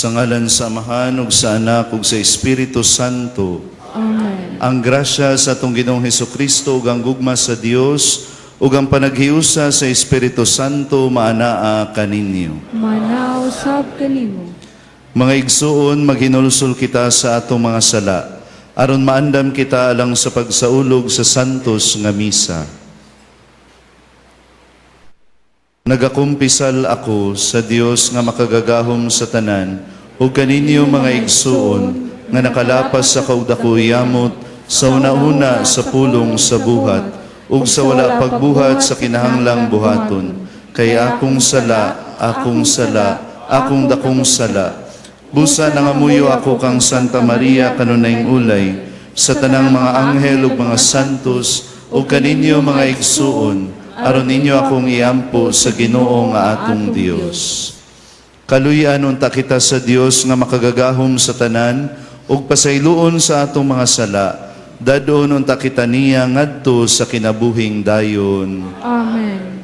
Sa ngalan sa Amahan, ug sa Anak, ug sa Espiritu Santo. Amen. Ang grasya sa atong Ginoong Hesukristo ug ang gugma sa Dios ug ang panaghiusa sa Espiritu Santo maanaa kaninyo. Manaw sab kanimo. Mga igsuon, maghinulsol kita sa atong mga sala, aron maandam kita alang sa pagsaulog sa santos nga misa. Nagakumpisal ako sa Dios nga makagagahom sa tanan, ug kaninyo mga igsuon nga nakalapas sa kaudakuyamot sa una-una sa pulong sa buhat, ug sa wala pagbuhat sa kinahanglang buhaton. Kay akong sala, akong dakong sala. Busa nangamuyo ako kang Santa Maria kanunayng ulay, sa tanang mga anghel ug mga santos, ug kaninyo mga igsuon, aron ninyo akong iampo sa Ginoo nga atong Dios. Kaluyan unta kita sa Dios nga makagagahom sa tanan, ug pasayloon sa atong mga sala, dadon unta kita niya ngadto sa kinabuhing dayon. Amen.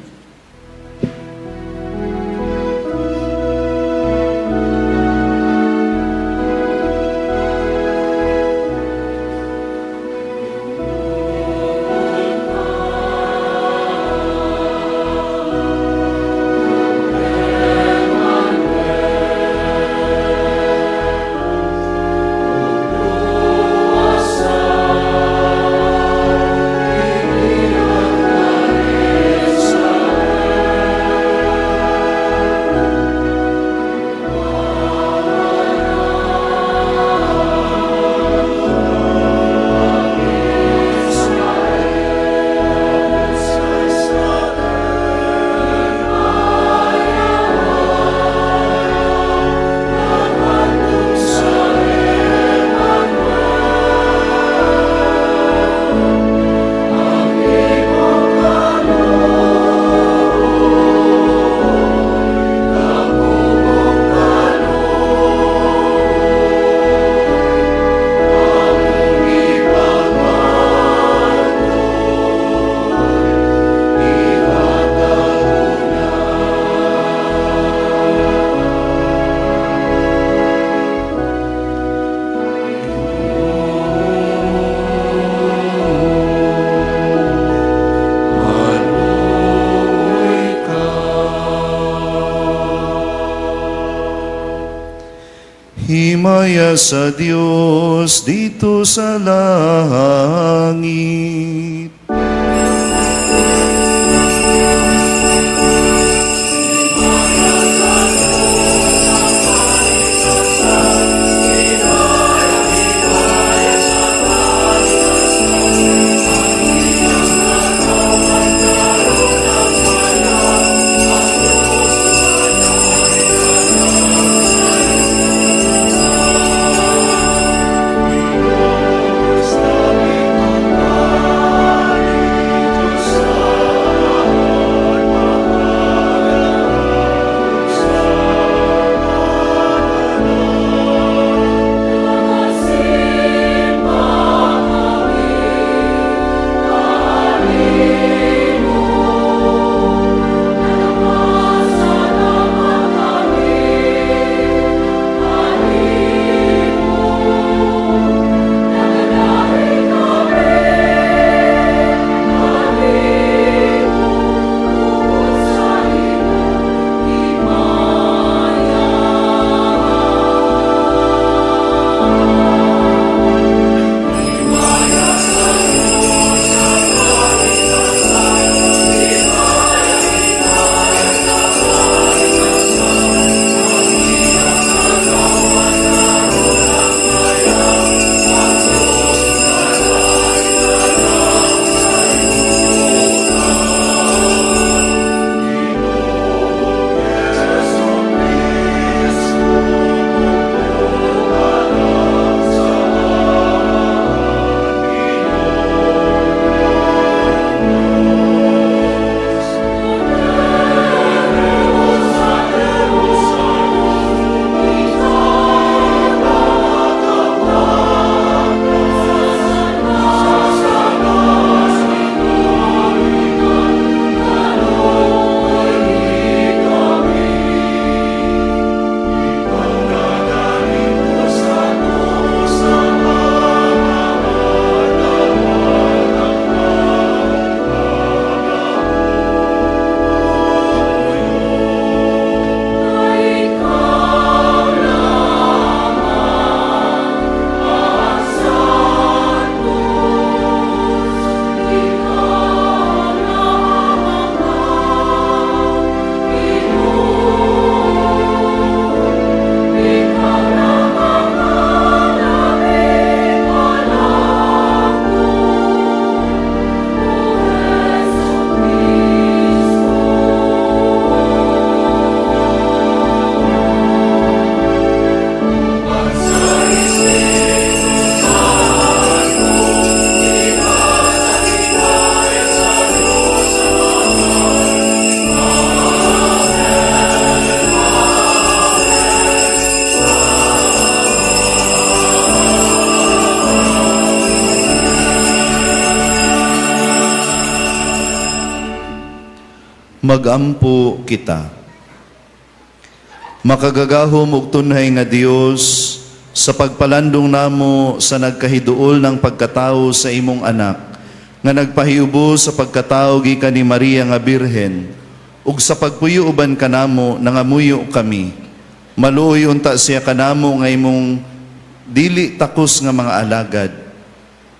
Himaya sa Dios dito sa langit. magampo kita. Makagagahom ug tunhay nga Dios, sa pagpalandong namo sa nagkahiduol ng pagkatao sa imong anak, nga nagpahiubo sa pagkatao gikan ni Maria nga Birhen, ug sa pagpuyuoban kanamo nangamuyo kami. Maluoy unta siya kanamo nga imong dili takos nga mga alagad.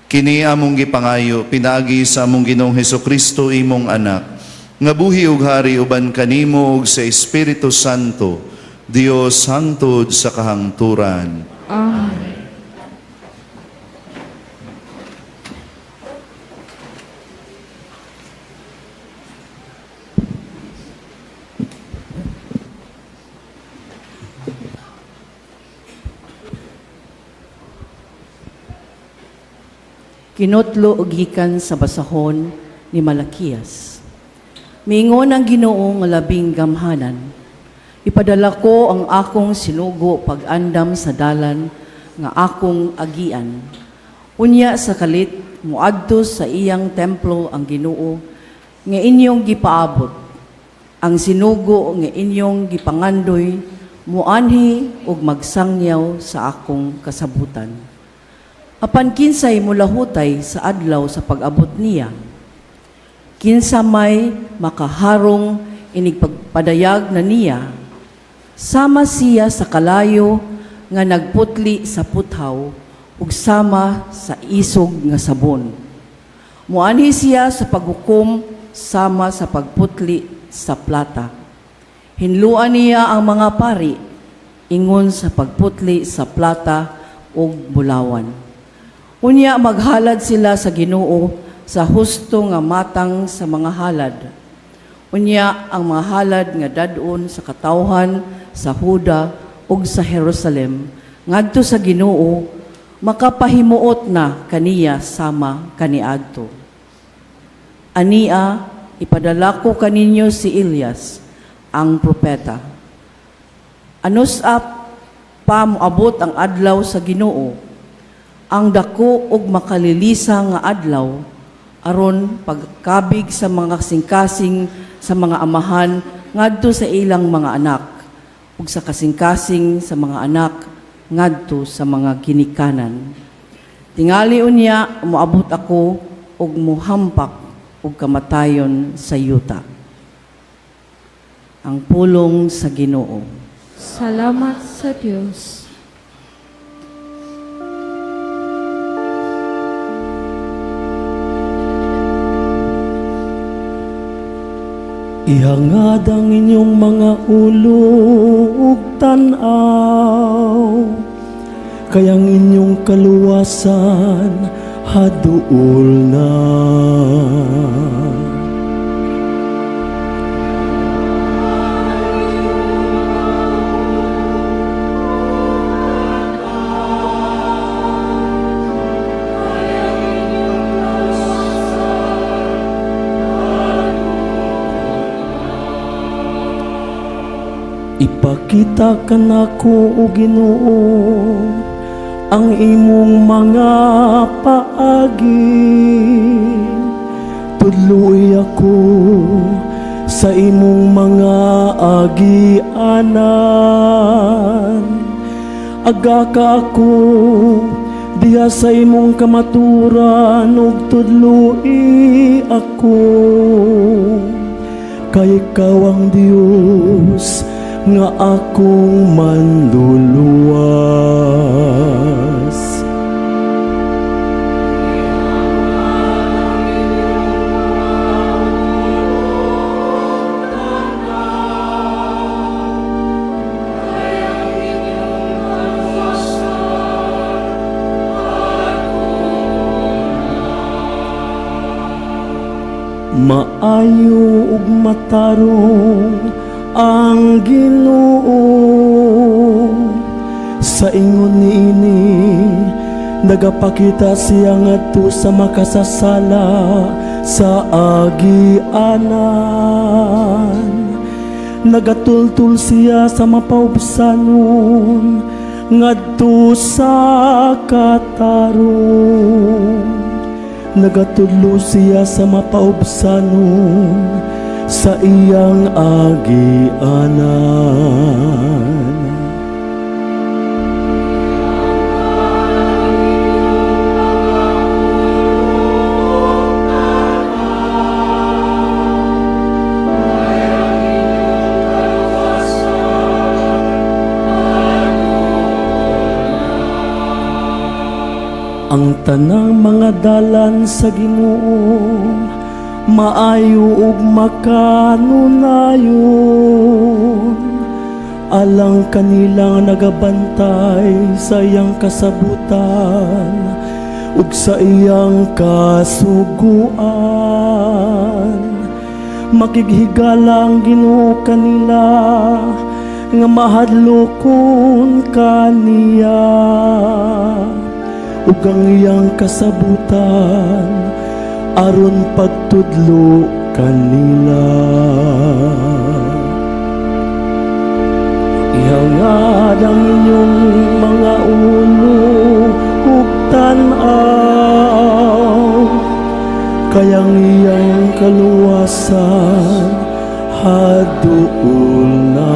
Kini among gipangayo pinaagi sa among Ginoong Hesukristo imong anak, nga buhi ug hari uban kanimo ug sa Espiritu Santo, Dios hangtod sa kahangturan. Amen. Kinutlo og gikan sa basahon ni Malakias. Miingon ang Ginoo nga labing gamhanan. Ipadala ko ang akong sinugo pag-andam sa dalan nga akong agian. Unya sa kalit muadto sa iyang templo ang Ginoo nga inyong gipaabot. Ang sinugo nga inyong gipangandoy muanhi ug magsangyaw sa akong kasabutan. Apan kinsay mulahutay sa adlaw sa pag-abot niya. Kinsa may makaharong inig pagpadayag na niya, sama siya sa kalayo nga nagputli sa puthaw ug sama sa isog nga sabon. Muanhi siya sa paghukom sama sa pagputli sa plata. Hinluan niya ang mga pari ingon sa pagputli sa plata ug bulawan. Unya maghalad sila sa Ginoo sa husto nga matang sa mga halad. Unya ang mga halad nga dadon sa katawhan sa Huda ug sa Jerusalem ngadto sa Ginoo makapahimuot na kaniya sama kaniadto. Ania ipadala ko kaninyo si Elias ang propeta. Anus-up pa moabot ang adlaw sa Ginoo, ang dako ug makalilisa nga adlaw aron pagkabig sa mga kasing-kasing sa mga amahan ngadto sa ilang mga anak ug sa kasing-kasing sa mga anak ngadto sa mga ginikanan. Tingali unya moabot ako ug muhampak ug kamatayon sa yuta. Ang pulong sa Ginoo. Salamat sa Diyos. Ihangad ang inyong mga ulo ug tan-aw, kayang inyong kaluwasan haduol na. Ipakita ka nako, O Ginoo, ang imong mga paagi. Tudloy ako sa imong mga agianan. Aga ka ako diha sa imong kamaturan ug tudloy ako. Kay ikaw ang Dios nga akong manluluwas. Maayo ug matarong ang Ginoo, sa ingon niini nagapakita siya ngadto sa makasasala sa agianan. Nagatultul siya sa mapaubsanon ngadto sa katarong. Nagatudlo siya sa mapaubsanon sa iyang agianan. Ang tanang mga dalan sa Ginoo maayo ug makanunayon, alang kanilang nagabantay sa iyang kasabutan ug sa iyang kasuguan. Makighigalang Ginoo kanila nga mahadlokon kaniya ug ang iyang kasabutan aron pagtudlo kanila. Ihangad ang inyong mga ulo ug tan-aw, kayang iyang kaluwasan haduol na.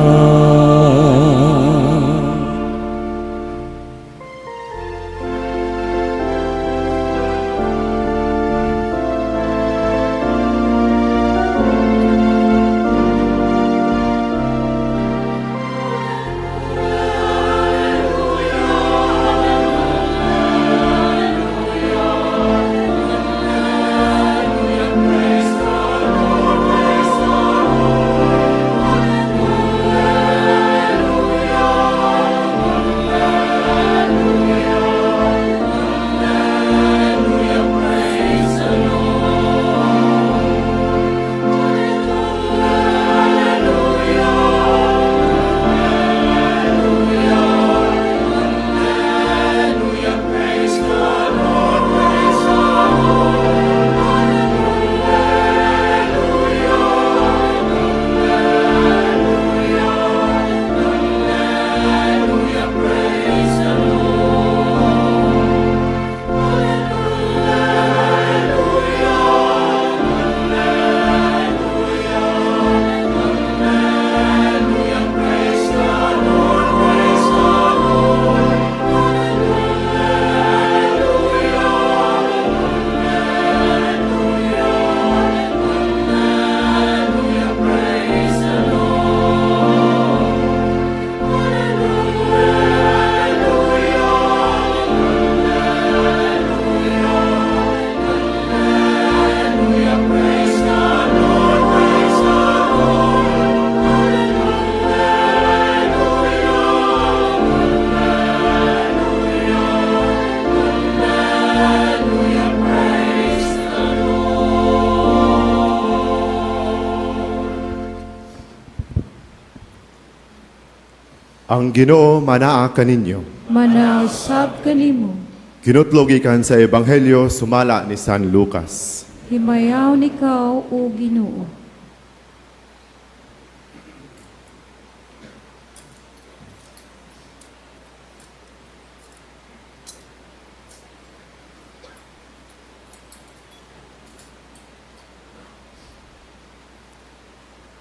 Ang Ginoo manaa kaninyo. Manausab kanimo. Kinutlogikan sa Ebanghelyo sumala ni San Lucas. Himayaw nikaw o Ginoo.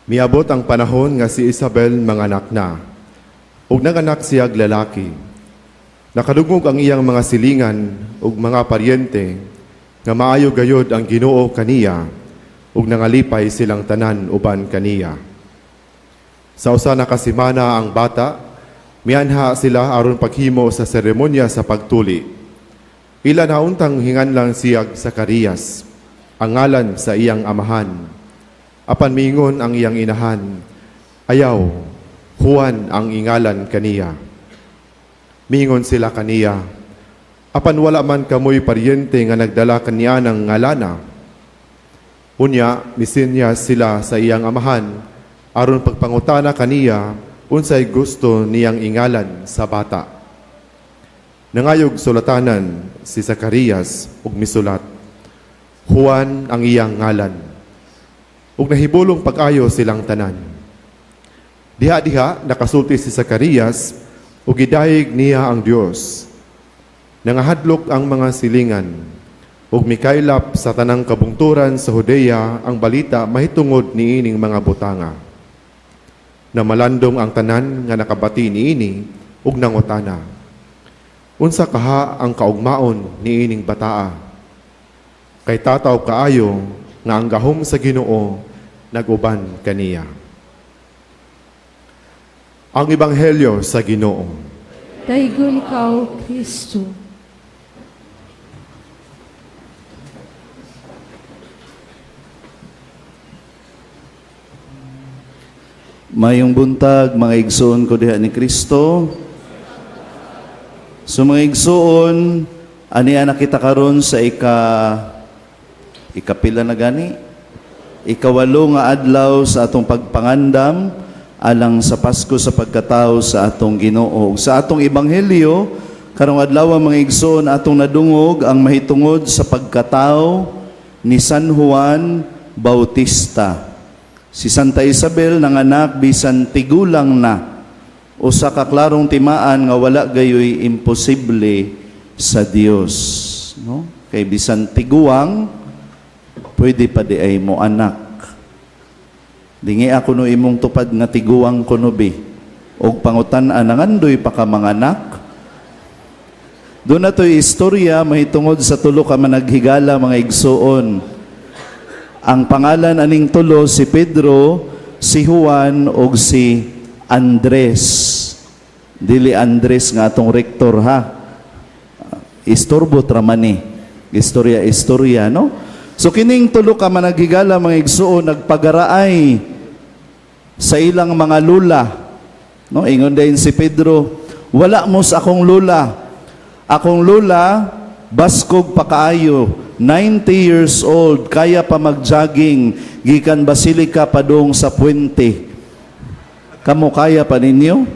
Miabot ang panahon nga si Isabel manganak na, ug nanganak siyag lalaki. Nakadungog ang iyang mga silingan ug mga paryente nga maayo gayod ang Ginoo kaniya ug nangalipay silang tanan uban kaniya. Sa usa na kasimana ang bata, mianha sila aron paghimo sa seremonya sa pagtuli. Ila nauntang hinganlang siyag Zacarias, ang ngalan sa iyang amahan. Apan miingon ang iyang inahan, ayaw, Juan ang ingalan kaniya. Miingon sila kaniya, apan wala man kamoy paryente nga nagdala kaniya ng ngalana. Unya, misinyas sila sa iyang amahan, aron pagpangutana kaniya, unsay gusto niyang ingalan sa bata. Nangayog sulatanan si Zacarias ug misulat, Juan ang iyang ngalan. Ug nahibulong pag-ayo silang tanan. Diha-diha nakasulti si Zacarias ug gidayeg niya ang Dios. Nangahadlok ang mga silingan. ug mikaylap sa tanang kabungturan sa Judea ang balita mahitungod niining mga butanga. Na malandong ang tanan nga nakabati niini ug nangutana. Unsa kaha ang kaugmaon niining bataa? Kay tataw kaayo nga ang gahom sa Ginoo naguban kaniya. Ang Ebanghelyo sa Ginoo. Daygon ikaw, Kristo. Mayong buntag, mga igsoon ko diha ni Kristo. So mga igsoon, aniya nakita karon sa ikapila na gani? Ikawalo nga adlaw sa atong pagpangandam alang sa Pasko sa pagkatao sa atong Ginoo. Sa atong Ebanghelyo, karong adlaw mga igsoon atong nadungog ang mahitungod sa pagkatao ni San Juan Bautista. Si Santa Isabel nanganak bisan tigulang na, usa ka klarong timaan nga wala gayoy imposible sa Dios, no? Kay bisan tiguang pwede pa di ay mo anak. Dingi ako no imong tupad nga tiguang kuno bi og pangutan-an nangandoy pa ka manganak. Doon na to'y istorya mahitungod sa tulo ka managhigala mga igsoon. Ang pangalan aning tulo si Pedro, si Juan ug si Andres. Dili Andres nga atong rektor ha. Istorbo tramani. Istorya, no? So kining tulo ka managhigala mga igsuon nagpagaraay sa ilang mga lula. No, ingon din si Pedro, wala mo sa akong lula. Akong lula baskog pa kaayo. 90 years old, kaya pa mag-jogging, gikan Basilica padung sa puente. Kamo kaya pa ninyo?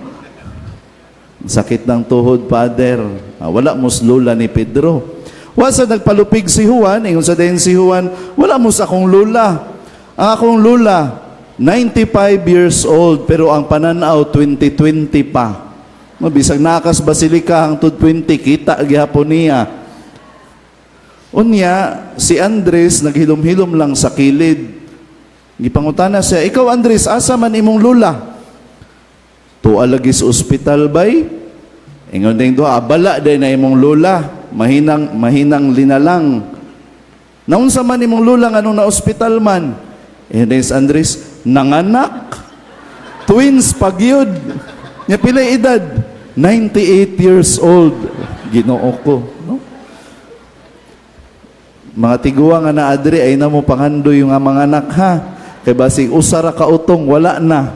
Sakit ng tuhod, Father. Wala mos lula ni Pedro. Wasa nagpalupig si Juan, ingon sa din si Juan, wala mos akong lula. Ang akong lula, 95 years old, pero ang pananaw, 2020 pa. No, bisag nakas Basilica hangtod 20, kita gihapon niya. Unya, si Andres naghilom-hilom lang sa kilid. Gipangutana siya, ikaw Andres, asa man imong lula? Tuwa lagi sa ospital bay? Ingon din doa, bala day na imong lula. Mahinang linalang. Naunsa man imong lula nga nung na ospital man? Ingon din si Andres, nanganak. Twins pagyud. Nya pilay edad? 98 years old. Ginoo ko. No? Mga tiguwa nga na adri ay na mo pangandoy yung mga anak ha. Kay basig usara ka utong wala na.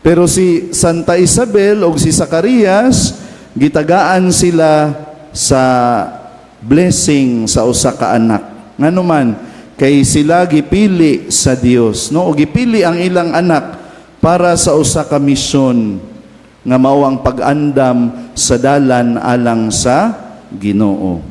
Pero si Santa Isabel o si Zacarias gitagaan sila sa blessing sa usa ka anak. Ngano man kay sila gipili sa Dios, no? O gipili ang ilang anak para sa usa ka misyon nga mao ang pag-andam sa dalan alang sa Ginoo.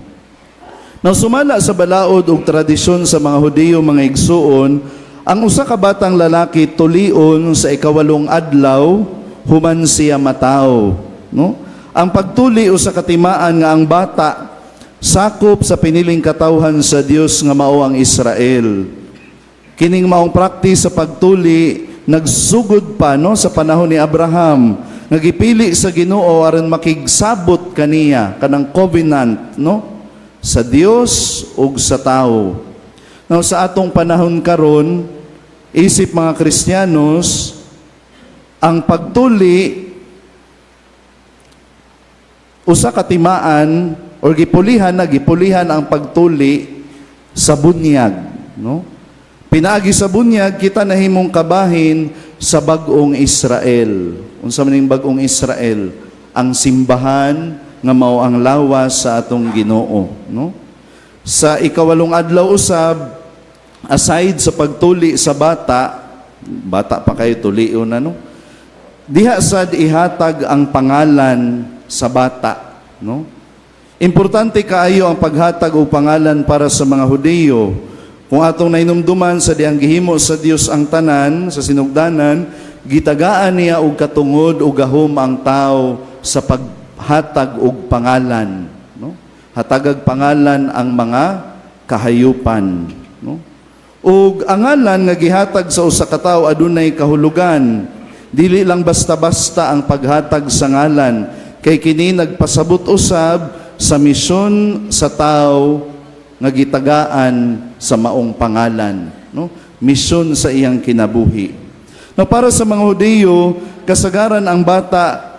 Now, sumala sa balaod ug tradisyon sa mga Hudiyo mga igsuon, ang usa ka batang lalaki tulion sa ikawalong adlaw human siya mataw, no? Ang pagtuli usa ka timaan nga ang bata sakop sa piniling katawhan sa Dios nga mao ang Israel. Kining maong praktis sa pagtuli nagsugod pa no sa panahon ni Abraham, nagipili sa Ginoo aron makigsabot kaniya kanang covenant, no? Sa Dios ug sa tao. Now sa atong panahon karon, isip mga Kristiyanos, ang pagtuli usa ka timaan or gipulihan ang pagtuli sa bunyag, no? Pinaagi sa bunyag kita nahimong kabahin sa bag-ong Israel. Unsa man ning bag-ong Israel? Ang simbahan nga mao ang lawas sa atong Ginoo, no? Sa ikawalong adlaw usab, aside sa pagtuli sa bata pa kayo tulion na, no? Diha sad ihatag ang pangalan sa bata, no? Importante kaayo ang paghatag og pangalan para sa mga Hudiyo. Kung atong nainumduman sa dihang gihimo sa Dios ang tanan sa sinugdanan, gitagaan niya og katungod og gahom ang tao sa paghatag og pangalan, no? hatagag pangalan ang mga kahayupan, no? Ug ang ngalan nga gihatag sa usa ka tawo adunay kahulugan. Dili lang basta-basta ang paghatag sa ngalan, kay kini nagpasabot usab sa misyon sa tawo nga gitagaan sa maong pangalan, no? Misyon sa iyang kinabuhi. No, para sa mga Hudiyo, kasagaran ang bata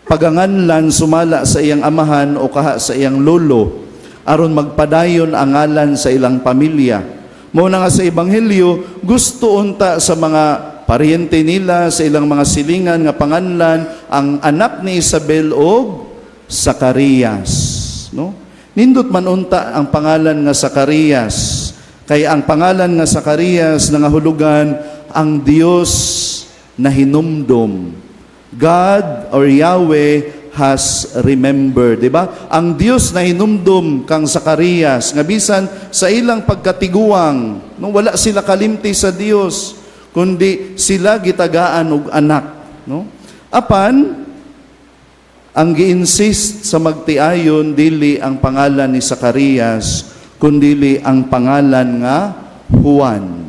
paganganlan sumala sa iyang amahan o kaha sa iyang lolo aron magpadayon ang ngalan sa ilang pamilya. Muna nga sa Ebanghelyo, gusto unta sa mga paryente nila sa ilang mga silingan nga panganlan ang anak ni Isabel o Zacarias, no? Nindot man unta ang pangalan nga Zacarias, kay ang pangalan nga Zacarias nangahulugan ang Dios na hinumdum. God or Yahweh has remembered, di ba? Ang Dios na hinumdum kang Zacarias, nga bisan sa ilang pagkatiguang, no, wala sila kalimti sa Dios, kundi sila gitagaan og anak, no? Apan ang gi-insist sa magtiayon dili ang pangalan ni Zacarias, kundi ang pangalan nga Juan.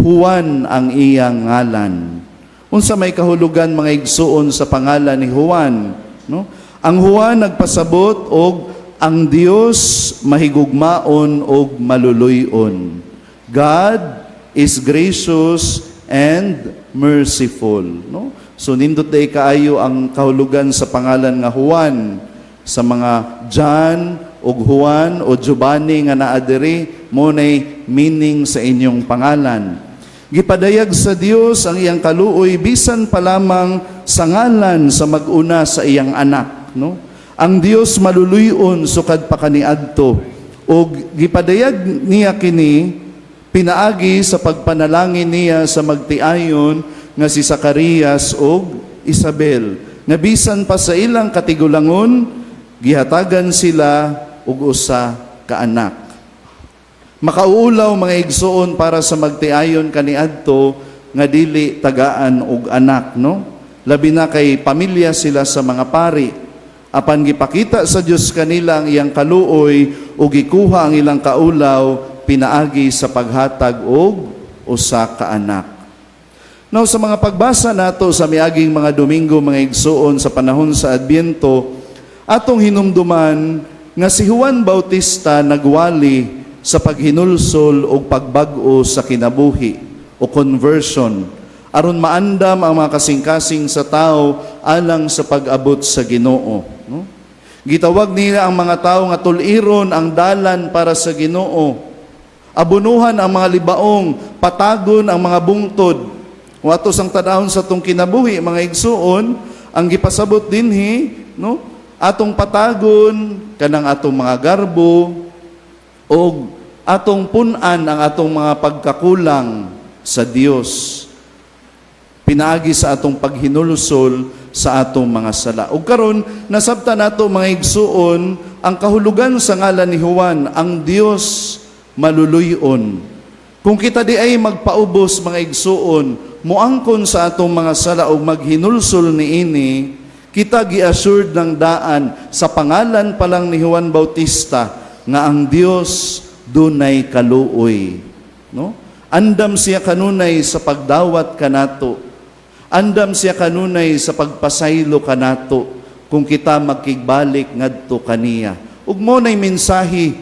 Juan ang iyang ngalan. Unsa may kahulugan mga igsuon sa pangalan ni Juan, no? Ang Juan nagpasabot og ang Dios mahigugmaon og maluluyon. God is gracious and merciful, no? So nindot day kaayo ang kahulugan sa pangalan nga Juan sa mga John og Juan o Giovanni nga naa diri, mo nay meaning sa inyong pangalan. Gipadayag sa Dios ang iyang kaluoy bisan pa lamang sa ngalan sa mag-una sa iyang anak, no? Ang Dios maluluyon sukad pa kaniadto, ug gipadayag niya kini pinaagi sa pagpanalangin niya sa magtiayon nga si Zacarias ug Isabel, nga bisan pa sa ilang katigulangon gihatagan sila og usa ka anak. Makauulaw mga igsuon para sa magtiayon kaniadto nga dili tagaan og anak, no? Labi na kay pamilya sila sa mga pari. Apan gipakita sa Dios kanila ang iyang kaluoy ug gikuha ang ilang kaulaw pinaagi sa paghatag og usa ka anak. Now sa mga pagbasa nato sa miaging mga Domingo mga igsuon sa panahon sa Adbyento, atong hinumduman nga si Juan Bautista nagwali sa paghinulsol o pagbag-o sa kinabuhi o conversion aron maandam ang mga kasing-kasing sa tao alang sa pag-abot sa Ginoo, no? Gitawag nila ang mga tao nga tuliron ang dalan para sa Ginoo, abunuhan ang mga libaong, patagon ang mga bungtod. Watos ang tadahon sa tong kinabuhi mga igsuon, ang gipasabot dinhi, no? Atong patagon kanang atong mga garbo o atong punan ang atong mga pagkakulang sa Dios. Pinaagi sa atong paghinulsol sa atong mga sala. Ug karon nasabta nato mga igsuon ang kahulugan sa ngalan ni Juan, ang Dios maluluyon. Kung kita di ay magpaubos mga igsuon, muangkon sa atong mga sala o maghinulsol niini, kita gi-assured ng daan sa pangalan pa lang ni Juan Bautista nga ang Dios dunay kaluoy, no? Andam siya kanunay sa pagdawat kanato. Andam siya kanunay sa pagpasaylo kanato kung kita magkigbalik ngadto kaniya. Ug mo nay mensahe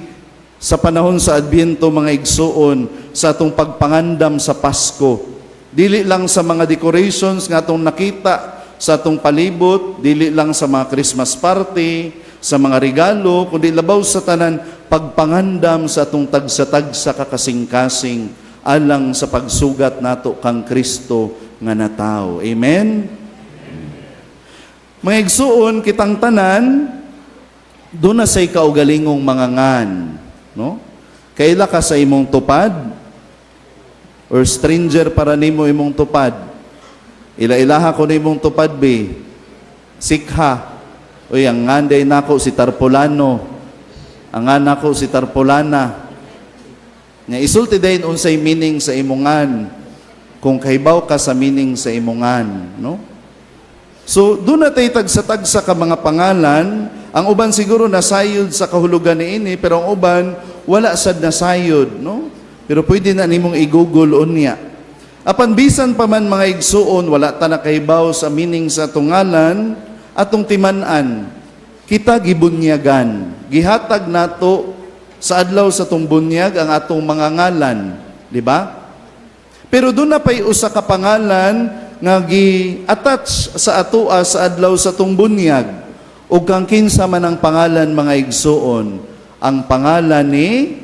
sa panahon sa Adbyento mga igsuon sa atong pagpangandam sa Pasko. Dili lang sa mga decorations nga atong nakita sa atong palibot, dili lang sa mga Christmas party, sa mga regalo, kundi labaw sa tanan pagpangandam sa atong tagsa-tagsa kakasing-kasing alang sa pagsugat nato kang Kristo nga natawo. Amen? Mga igsuon, kitang tanan, doon na say kaugalingong mga ngan, no? Kaila ka sa imong tupad, or stranger para nimo imong tupad. Ila-ilaha ko na imong tupad, be. Sikha. Uy, ang nganday nako si Tarpolano. Ang nako si Tarpolana. Nga isulti dahin unsay meaning sa imongan. Kung kahibaw ka sa meaning sa imongan, no? So, doon na tayo tagsa-tagsa ka mga pangalan, Ang uban siguro nasayod sa kahulugan niini, pero ang uban wala sad nasayod, no? Pero pwede na nimong i-google unya. Apan bisan pa man mga igsuon, wala ta nakahibaw sa meaning sa tungalan atong timan-an. Kita gibunyagan, gihatag nato sa adlaw sa tong bunyag ang atong mga ngalan, di ba? Pero doon na pa'y usa ka pangalan nga gi-attach sa atoa sa adlaw sa tong bunyag. O kang kinsa man ang pangalan mga igsuon, ang pangalan ni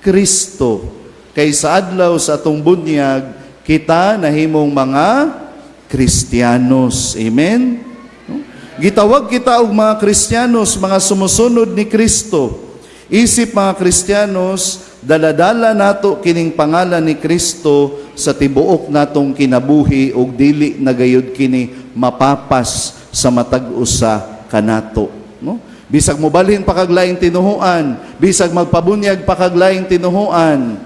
Kristo. Kay sa adlaw sa atong bunyag, kita nahimong mga Kristiyanos. Amen? Gitawag kita og mga Kristiyanos, mga sumusunod ni Kristo. Isip mga Kristiyanos, daladala nato kining pangalan ni Kristo sa tibuok natong kinabuhi ug dili na gayud kini mapapas sa matag usa kanato, no? Bisag mobalhin pa kag laing tinuhuan, bisag magpabunyag pa kag laing tinuhuan,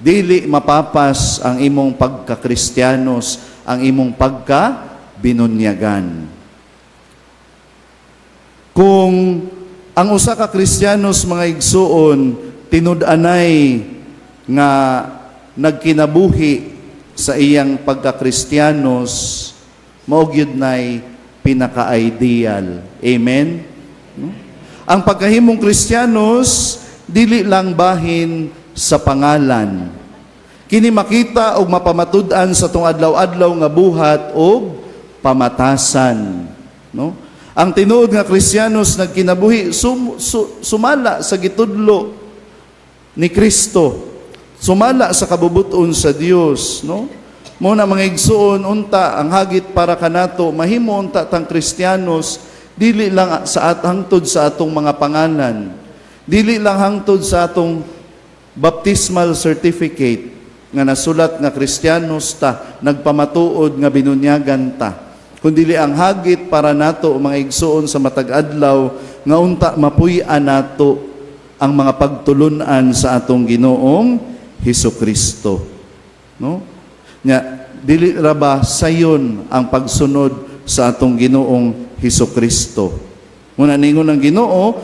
dili mapapas ang imong pagka-Kristiyanos, ang imong pagka-binunyagan. Kung ang usa ka Kristiyanos mga igsuon tinud-anay nga nagkinabuhi sa iyang pagka-Kristiyanos, mao gyud nay pinaka-ideal. Amen? No? Ang pagkahimong Kristiyanos, dili lang bahin sa pangalan. Kini makita og mapamatud-an sa tong adlaw-adlaw nga buhat og pamatasan. No? Ang tinuod nga Kristiyanos nagkinabuhi, sumala sa gitudlo ni Kristo. Sumala sa kabubuton sa Dios. No? Muna mga igsuon, unta, ang hagit para kanato, mahimo unta tang Kristiyanos, dili lang hangtod sa atong mga pangalan, dili lang hangtod sa atong baptismal certificate, nga nasulat nga Kristiyanos ta, nagpamatuod nga binunyagan ta, kundi ang hagit para nato, mga igsuon sa matag-adlaw, nga unta mapuy-an nato ang mga pagtulunan sa atong Ginoong Hesukristo. No? Nya, dili ra ba sayon ang pagsunod sa atong Ginoong Hesukristo. Muna ningon ang Ginoo,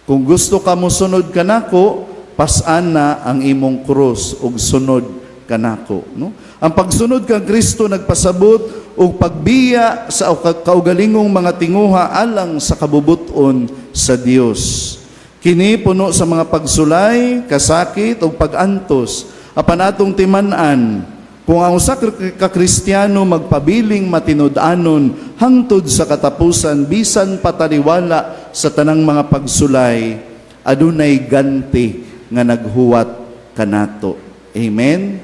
kung gusto ka mo sunod kanako, pas-an na ang imong krus ug sunod kanako, no? Ang pagsunod kang Kristo nagpasabot og pagbiya sa kaugalingong mga tinguha alang sa kabubuton sa Dios. Kini puno sa mga pagsulay, kasakit ug pagantos apan atong timan-an. Kung ang usa ka Kristiyano magpabiling matinud-anon hangtod sa katapusan bisan pataliwala sa tanang mga pagsulay, adunay ganti nga naghuwat kanato. Amen.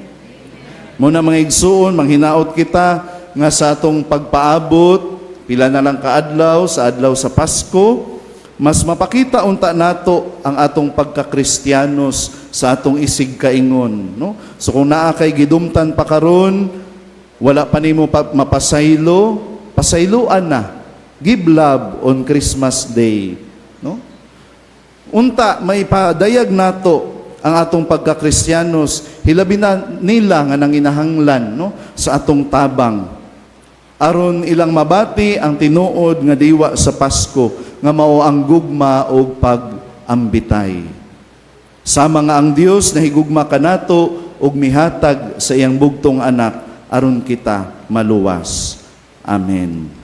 Muna mga igsuon, manghinaot kita nga sa atong pagpaabot, pila na lang kaadlaw sa adlaw sa Pasko, mas mapakita unta nato ang atong pagka-Kristiyanos sa atong isig kaingon, no? So kung naa kay gidumtan pa karon, wala pa nimo mapasaylo, pasayloan na. Give love on Christmas Day, no? Unta may padayag nato ang atong pagka-Kristiyanos, hilabi na nila nga nanginahanglan, no, sa atong tabang. Aron ilang mabati ang tinuod nga diwa sa Pasko nga mao ang gugma o pag-ambitay. Sama nga ang Dios na higugma kanato og mihatag sa iyang bugtong anak aron kita maluwas. Amen.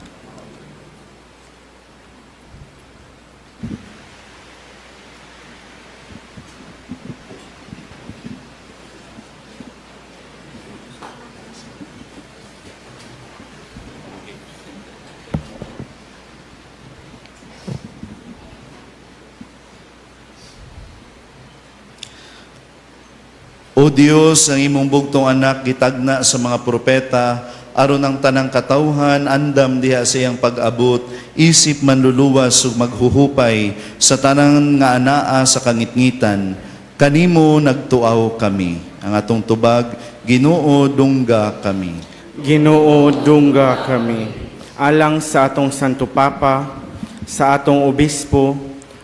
O Dios, ang imong bugtong anak gitagna sa mga propeta, aron ang tanang katawhan, andam diha sa iyang pag-abot, isip manluluwas ug maghuhupay sa tanang nga anaa sa kangitngitan. Kanimo nagtuaw kami. Ang atong tubag, Ginoo dungga kami. Ginoo dungga kami. Alang sa atong Santo Papa, sa atong obispo,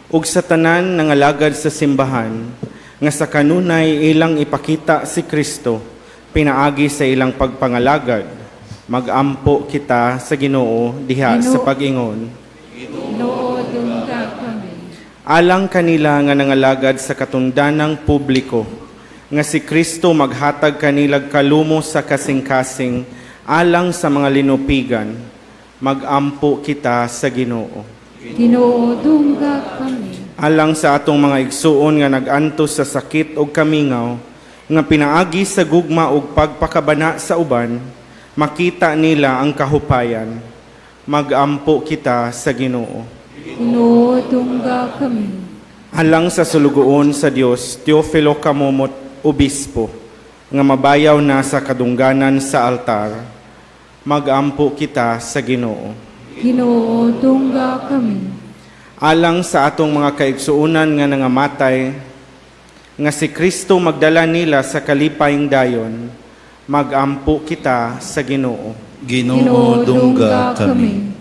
ug sa tanan nga alagad sa simbahan, nga sa kanunay ilang ipakita si Kristo, pinaagi sa ilang pagpangalagad, magampo kita sa Ginoo diha sa pag-ingon. Ginoo dungga alang kanila nga nangalagad sa katundanang publiko, nga si Kristo maghatag kanilag kalumo sa kasing-kasing, alang sa mga linupigan, magampo kita sa Ginoo. Ginoo, dungga kami. Alang sa atong mga igsuon nga nagantos sa sakit o kamingaw, nga pinaagi sa gugma o pagpakabana sa uban, makita nila ang kahupayan, magampo kita sa Ginoo. Ginoo, dungga kami. Alang sa sulugoon sa Dios, Teofilo Kamomot, Obispo, nga mabayaw na sa kadungganan sa altar, magampo kita sa Ginoo. Ginoo, dungga kami. Alang sa atong mga kaigsuunan nga nangamatay, nga si Kristo magdala nila sa kalipayng dayon, magampo kita sa Ginoo. Ginoo, dungga kami.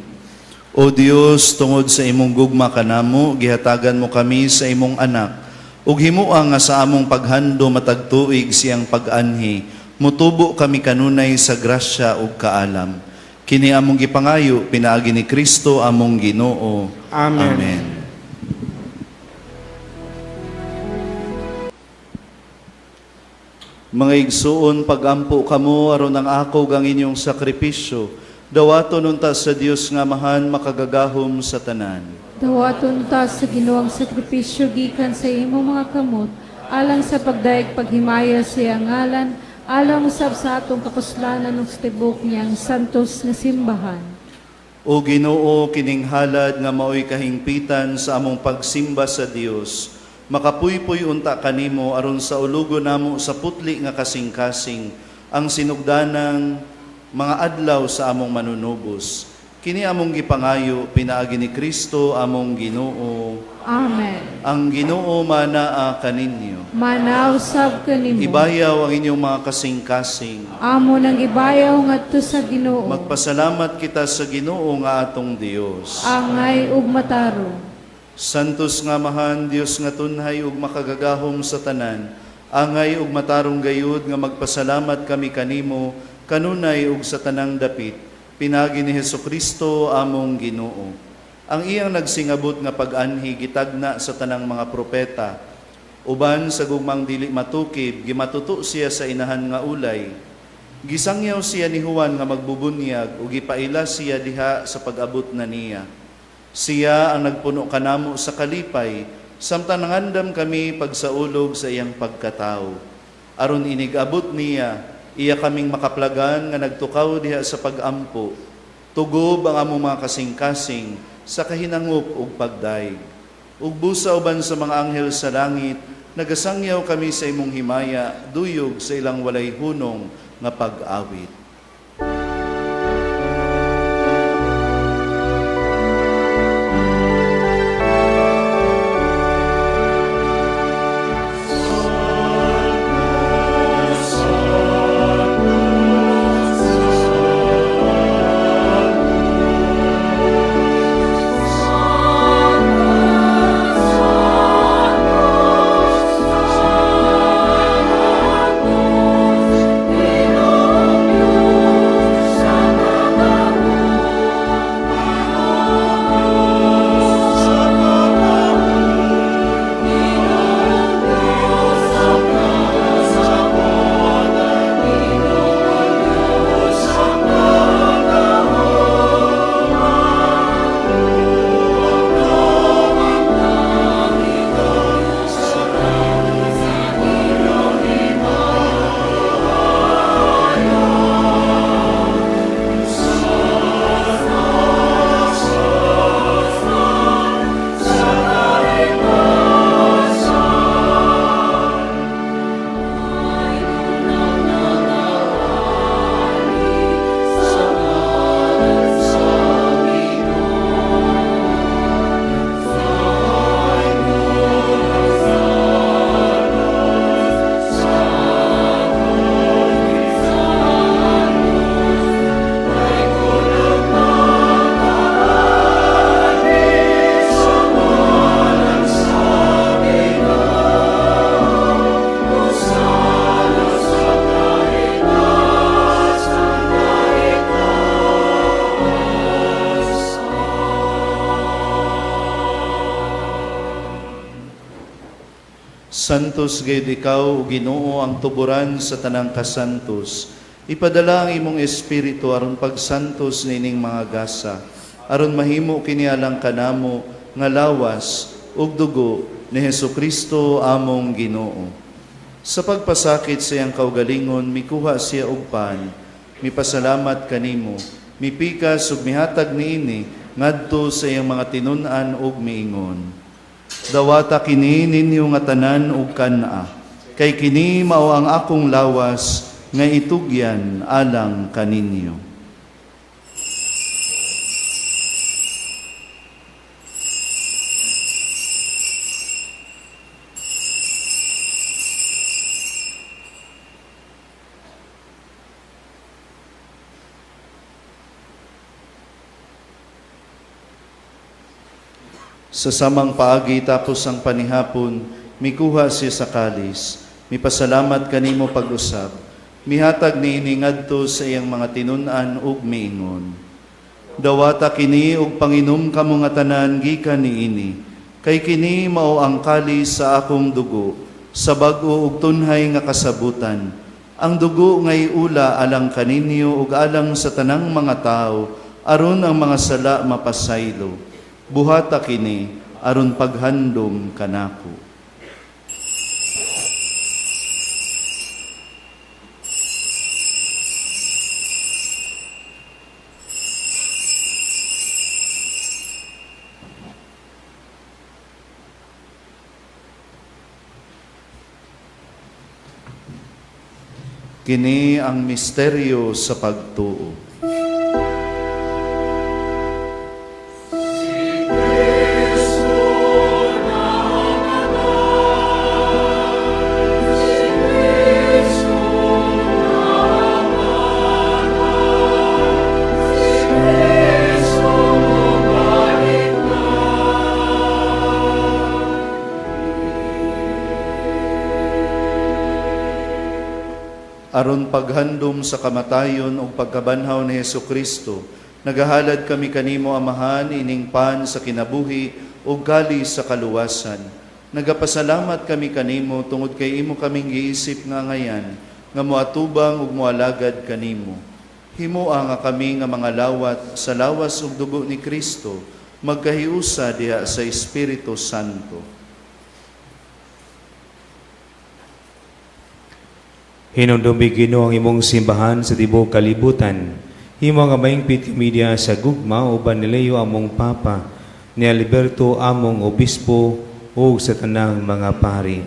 O Dios, tungod sa imong gugma kanamo, gihatagan mo kami sa imong anak, ug himuha nga sa among paghando matag tuig siyang pag-anhi, mutubo kami kanunay sa grasya ug kaalam. Kini among gipangayo, pinaagi ni Kristo among Ginoo. Amen. Amen. Mga igsuon, pagampo kamo aron ang ako ang inyong sakripisyo, dawaton unta sa Dios nga mahan makagagahom sa tanan. Dawaton ta sa Ginoong sakripisyo gikan sa imong mga kamot, alang sa pagdaig paghimaya siya ngalan, alang usab sa atong kapuslanan ug sa tibok niyang santos nga simbahan. O Ginoo, kining halad nga maoy kahingpitan sa among pagsimba sa Dios, makapuypoy unta kanimo aron sa ulugo namo sa putli nga kasing-kasing ang sinugdanang mga adlaw sa among manunubos. Kini among gipangayo, pinaagi ni Kristo among Ginoo. Amen. Ang Ginoo manaa kaninyo. Manaw sab kanimo. Ibayaw ang inyong mga kasing-kasing. Amo nang ibayaw ngadto sa Ginoo. Magpasalamat kita sa Ginoo nga atong Dios. Angay ug mataro. Santos nga mahan, Dios nga tunhay ug makagagahom sa tanan, angay ug matarong gayud nga magpasalamat kami kanimo, kanunay ug sa tanang dapit, pinagi ni Hesukristo among Ginoo. Ang iyang nagsingabot nga pag-anhi gitagna sa tanang mga propeta, uban sa gugmang dili matukib, gimatuto siya sa inahan nga ulay. Gisangyaw siya ni Juan nga magbubunyag ug gipaila siya diha sa pag-abot na niya. Siya ang nagpuno kanamo sa kalipay, samtang nangandam kami pagsaulog sa iyang pagkatao. Aron inigabot niya, iya kaming makaplagan nga nagtukaw diha sa pag-ampo. Tugob ang among mga kasing-kasing sa kahinangop ug pagdaig. Ug busa uban sa mga anghel sa langit, nagasangyaw kami sa imong himaya, duyog sa ilang walay hunong nga pag-awit. Santos gayud ikaw, o Ginoo, ang tuburan sa tanang kasantos. Ipadala ang imong espiritu aron pagsantos nining mga gasa, aron mahimo kini alang kanamo nga lawas ug dugo ni Hesukristo among Ginoo. Sa pagpasakit sa iyang kaugalingon, mikuha siya og pan, mipasalamat kanimo, mipikas ug mihatag niini ngadto sa iyang mga tinun-an ug miingon. Dawata kini ninyo nga tanan ug kana, kay kini mao ang akong lawas nga itugyan alang kaninyo. Sa samang paagi tapos ang panihapon, mikuha siya sa kalis, mipasalamat kanimo pag-usab, mihatag niini ngadto sa iyang mga tinun-an ug miingon. Dawata kini ug panginom kamo nga tanan gikan niini, kay kini mao ang kalis sa akong dugo, sa bag-o ug tunhay nga kasabutan. Ang dugo ngay ula alang kaninyo ug alang sa tanang mga tao, aron ang mga sala mapasaylo. Buhata kini aron paghandom kanako. Kini ang misteryo sa pagtuo. Aron paghandom sa kamatayon o pagkabanhaw ni Hesukristo, nagahalad kami kanimo, Amahan, ining pan sa kinabuhi o gali sa kaluwasan. Nagapasalamat kami kanimo tungod kay imo kaming giisip nga ngayan, nga moatubang ug moalagad kanimo. Himoa nga kami nga mga lawat sa lawas ug dugo ni Kristo, magkahiusa diha sa Espiritu Santo. Hinumdumi Ginoo ang imong simbahan sa tibuok kalibutan. Himo nga maingpit media sa gugma uban ni Leo among Papa, ni Alberto among Obispo ug sa tanang mga pari.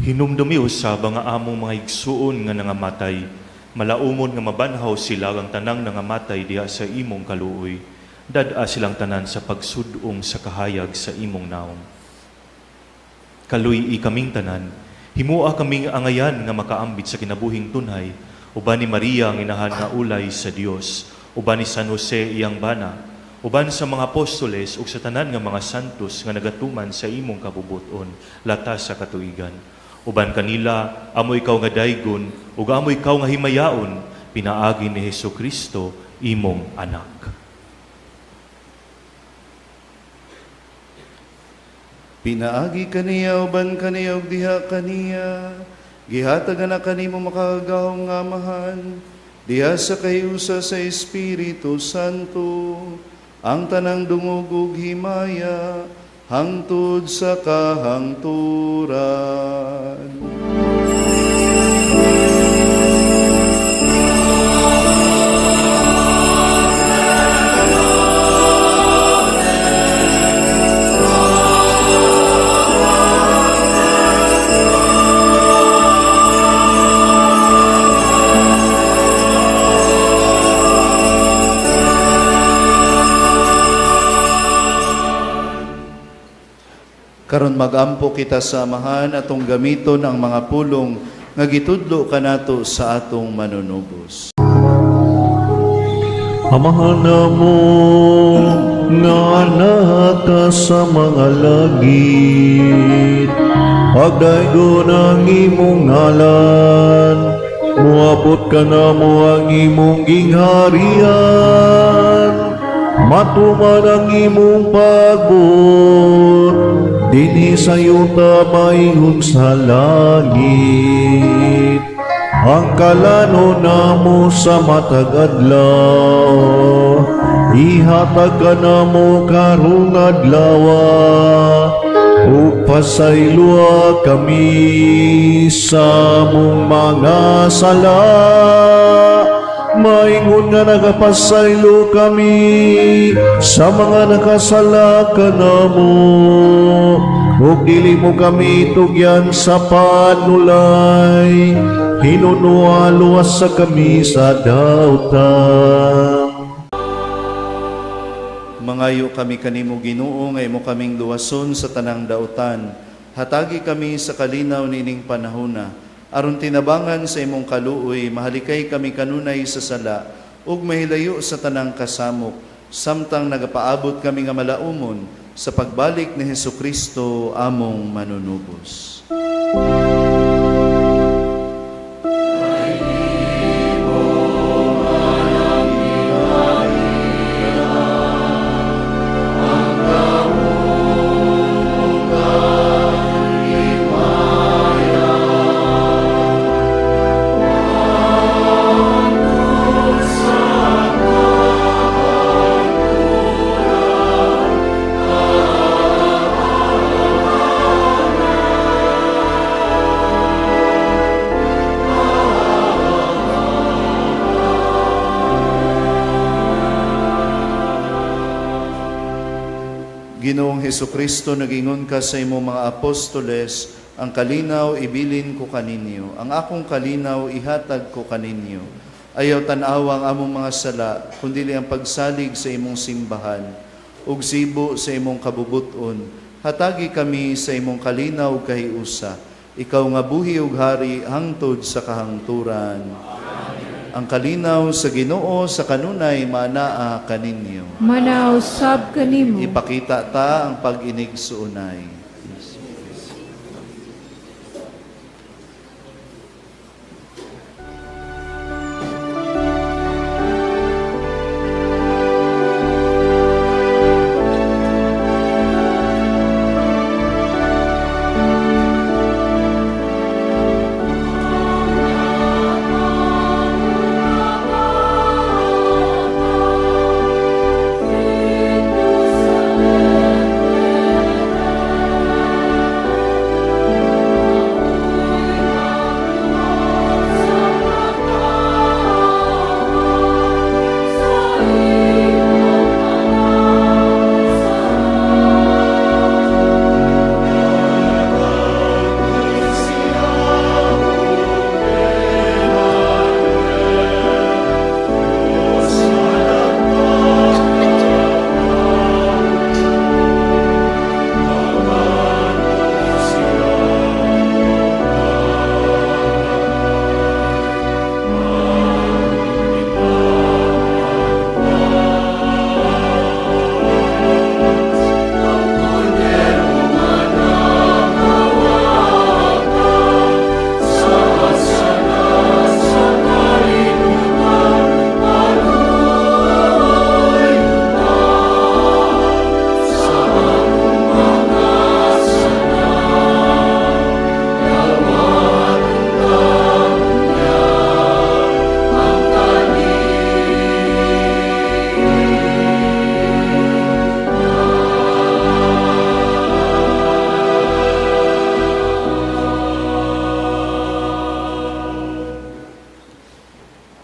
Hinumdumi usab nga among mga igsuon nga nangamatay, malaumon nga mabanhaw sila ang tanang nangamatay diha sa imong kaluoy. Dad-a silang tanan sa pagsudong sa kahayag sa imong naong. Kaluy kaming tanan, himua kaming angayan nga makaambit sa kinabuhing tunhay, uban ni Maria ang inahan nga ulay sa Dios, uban ni San Jose iyang bana, uban sa mga apostoles ug sa tanan nga mga santos nga nagatuman sa imong kabubuton, latas sa katuigan. Uban kanila, amo ikaw nga daygon, ug amo ikaw nga himayaon, pinaagi ni Hesukristo, imong anak. Pinaagi kaniya uban kaniya ug diha kaniya, gihatag na kanimo makagahom nga Amahan, diha sa kahiusa sa Espiritu Santo, ang tanang dungog ug himaya, hangtod sa kahangturan. Karon magampo kita sa Amahan atong gamiton ang mga pulong nga gitudlo kanato sa atong manunubos. Amahan namo nga naka sa mga langit, pagdaygon ang imong ngalan, muabot ka na mo ang imong gingharian, matuman ang imong pagbuot, dinhi sa yuta maingon sa langit. Ang kalano namo sa matag adlaw, ihatag ka namo karong adlawa, ug pasaylua kami sa mong mga sala. Maingon nga nagapasaylo kami sa mga nakasala kanamo, ug dili mo kami tugyan sa panulay, hinunua luwas sa kami sa dautan. Mangayo kami kanimo Ginoo nga imo kaming luwason sa tanang dautan. Hatagi kami sa kalinaw nining panahona. Aron tinabangan sa imong kaluoy, mahalikay kami kanunay sa sala ug mahilayo sa tanang kasamok. Samtang nagapaabot kami nga malaumon sa pagbalik ni Hesukristo among manunubos. Ginoong Hesukristo, nagingon ka sa imong mga apostoles, ang kalinaw ibilin ko kaninyo, ang akong kalinaw ihatag ko kaninyo. Ayaw tan-awang among mga sala, kundi ang pagsalig sa imong simbahan, ug sibo sa imong kabubuton. Hatagi kami sa imong kalinaw kahiusa, ikaw nga buhi ug hari hangtod sa kahangturan. Ang kalinaw sa Ginoo sa kanunay manaa kaninyo. Manaw sab kanimo. Ipakita ta ang pag-inig suunay.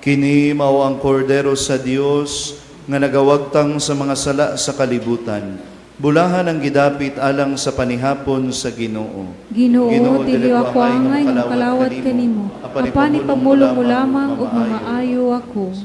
Kini mao ang kordero sa Dios nga nagawagtang sa mga sala sa kalibutan. Bulahan ang gidapit alang sa panihapon sa Ginoo. Ginoo, dili ako angay ng kalawat kanimo. Apani pamulo mo lamang ug mamaayo ako.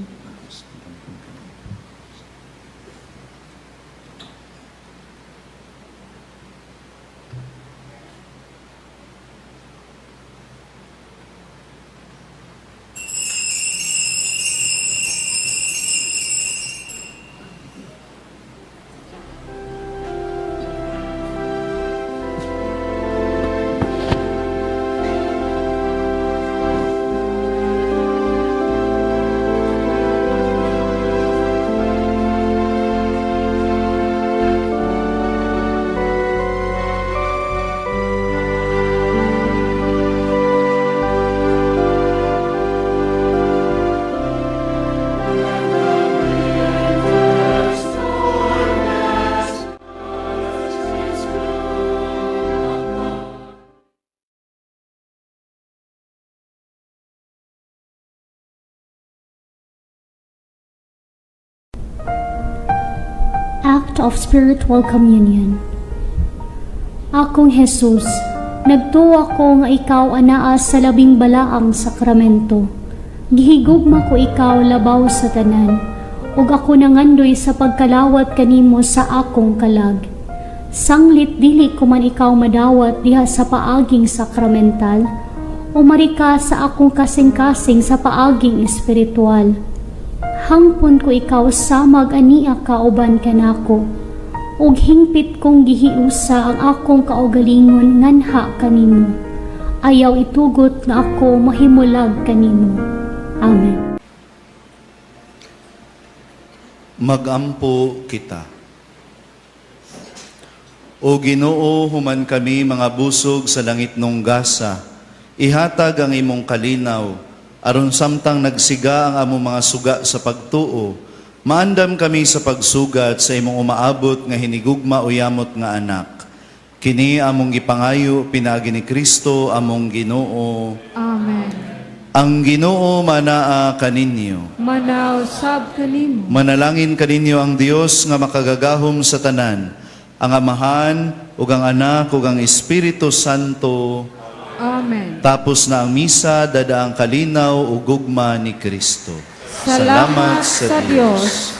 Act of Spiritual Communion. Akong Jesus, nagtuo ako nga ikaw anaa sa labing balaang sakramento. Gihigugma ko ikaw labaw sa tanan, ug ako nangandoy sa pagkalawat kanimo sa akong kalag. Sanglit dili ko man ikaw madawat diha sa paaging sakramental, umari ka sa akong kasing-kasing sa paaging espiritual. Hangpon ko ikaw samag ania kauban kanako, ug hingpit kong gihiusa ang akong kaugalingon nganha kanimo. Ayaw itugot na ako mahimulag kanimo. Amen. Magampo kita. O Ginoo, human kami mga busog sa langit nung gasa, ihatag ang imong kalinaw, aron samtang nagsiga ang among mga suga sa pagtuo, maandam kami sa pagsugat sa imong umaabot nga hinigugma o yamot nga anak. Kini among gipangayo pinaagi ni Kristo among Ginoo. Amen. Ang Ginoo manaa kaninyo. Manaw sab kanimo. Manalangin kaninyo ang Dios nga makagagahom sa tanan, ang Amahan, ug ang Anak, ug ang Espiritu Santo. Amen. Tapos na ang misa, dadaang kalinaw ug gugma ni Kristo. Salamat sa Diyos.